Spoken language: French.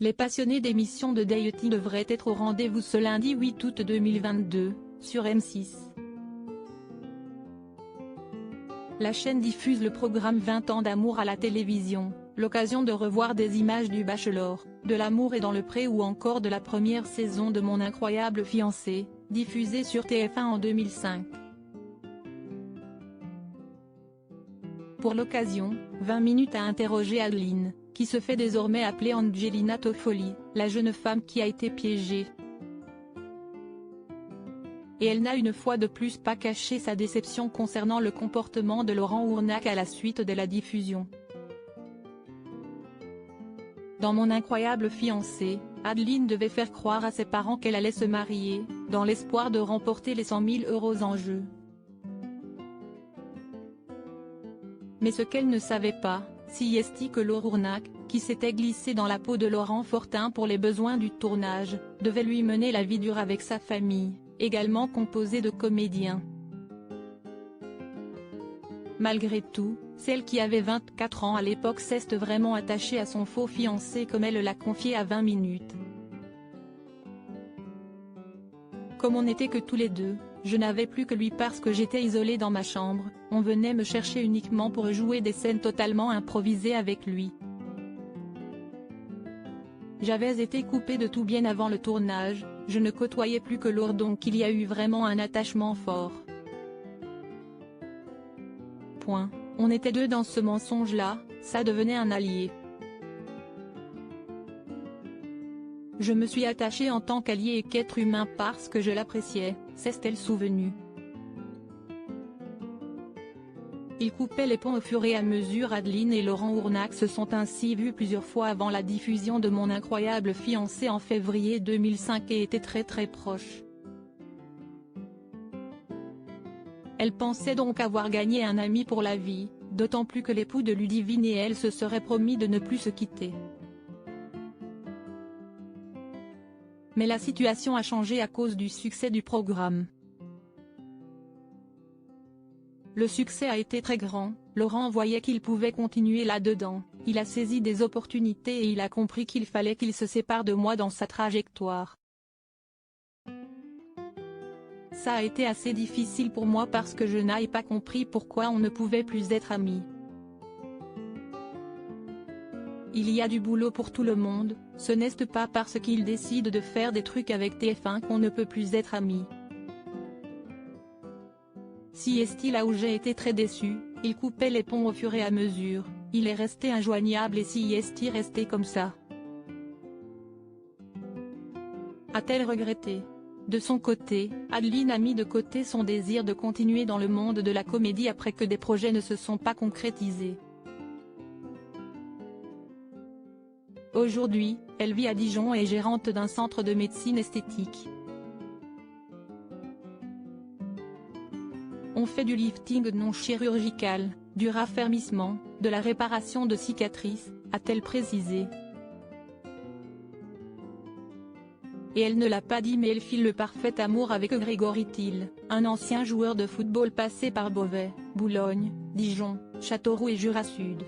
Les passionnés d'émissions de dating devraient être au rendez-vous ce lundi 8 août 2022, sur M6. La chaîne diffuse le programme 20 ans d'amour à la télévision, l'occasion de revoir des images du Bachelor, de l'amour est dans le pré ou encore de la première saison de Mon incroyable fiancé, diffusée sur TF1 en 2005. Pour l'occasion, 20 minutes a interrogé Adeline, qui se fait désormais appeler Angelina Toffoli, la jeune femme qui a été piégée. Et elle n'a une fois de plus pas caché sa déception concernant le comportement de Laurent Ournac à la suite de la diffusion. Dans Mon incroyable fiancé, Adeline devait faire croire à ses parents qu'elle allait se marier, dans l'espoir de remporter les 100 000 € en jeu. Mais ce qu'elle ne savait pas, c'est que Laurent Ournac, qui s'était glissé dans la peau de Laurent Fortin pour les besoins du tournage, devait lui mener la vie dure avec sa famille, également composée de comédiens. Malgré tout, celle qui avait 24 ans à l'époque s'est vraiment attachée à son faux fiancé comme elle l'a confié à 20 minutes. Comme on n'était que tous les deux, je n'avais plus que lui parce que j'étais isolée dans ma chambre, on venait me chercher uniquement pour jouer des scènes totalement improvisées avec lui. J'avais été coupée de tout bien avant le tournage, je ne côtoyais plus que Laure donc il y a eu vraiment un attachement fort. Point. On était deux dans ce mensonge-là, ça devenait un allié. Je me suis attachée en tant qu'allié et qu'être humain parce que je l'appréciais, s'est-elle souvenue. Il coupait les ponts au fur et à mesure. Adeline et Laurent Ournac se sont ainsi vus plusieurs fois avant la diffusion de Mon incroyable fiancé en février 2005 et étaient très proches. Elle pensait donc avoir gagné un ami pour la vie, d'autant plus que l'époux de Ludivine et elle se seraient promis de ne plus se quitter. Mais la situation a changé à cause du succès du programme. Le succès a été très grand, Laurent voyait qu'il pouvait continuer là-dedans, il a saisi des opportunités et il a compris qu'il fallait qu'il se sépare de moi dans sa trajectoire. Ça a été assez difficile pour moi parce que je n'avais pas compris pourquoi on ne pouvait plus être amis. Il y a du boulot pour tout le monde, ce n'est pas parce qu'il décide de faire des trucs avec TF1 qu'on ne peut plus être amis. Si là où j'ai été très déçu, il coupait les ponts au fur et à mesure, il est resté injoignable et si resté comme ça. A-t-elle regretté? De son côté, Adeline a mis de côté son désir de continuer dans le monde de la comédie après que des projets ne se sont pas concrétisés. Aujourd'hui, elle vit à Dijon et est gérante d'un centre de médecine esthétique. On fait du lifting non chirurgical, du raffermissement, de la réparation de cicatrices, a-t-elle précisé. Et elle ne l'a pas dit mais elle file le parfait amour avec Grégory Thiel, un ancien joueur de football passé par Beauvais, Boulogne, Dijon, Châteauroux et Jura Sud.